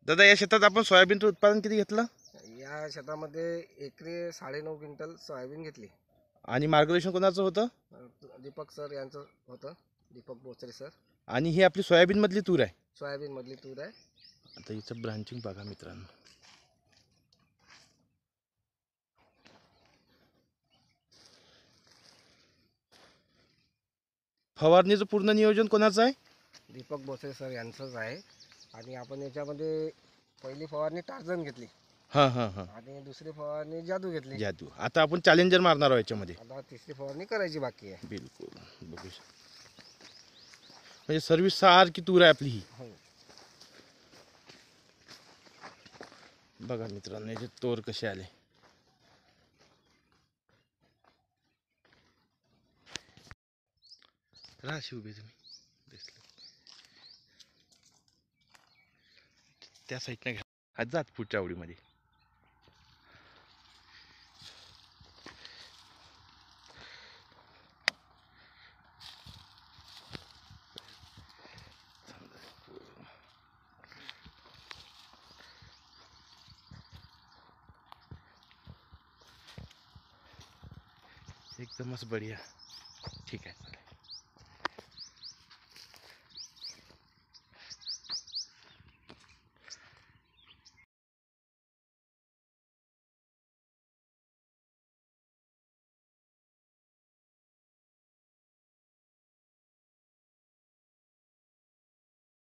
दादा या शेतात आपण सोयाबीनचं उत्पादन किती घेतलं या शेतामध्ये एकरी 9.5 क्विंटल सोयाबीन घेतली. आणि मार्गदर्शन कोणाचं होतं? दीपक सर यांचं होतं, दीपक बोचरे सर. आणि ही आपली सोयाबीनमधली तूर आहे. सोयाबीन मधली तूर आहे. आता हिचं ब्रांचिंग बघा मित्रांनो. फवारणीचं पूर्ण नियोजन कोणाचं आहे? दीपक बोचरे सर यांचंच आहे. आणि आपण याच्यामध्ये पहिली फवारणी टार्झन घेतली हां हां हां. आणि दुसरी फवारणी जादू घेतली. जादू. आता आपण चॅलेंजर मारणार आहोत याच्यामध्ये. आता तिसरी फवारणी करायची बाकी आहे. बिलकुल बघू शकता. म्हणजे सर्व्हिस आर की तूर आहे आपली ही. हो. बघा मित्रांनो याचे तोर कसे आले. राशी उभे तुम्ही दिसले त्या साईडने घ्या. आज जात पुढच्या आवडीमध्ये. एकदमच बढिया. ठीक आहे.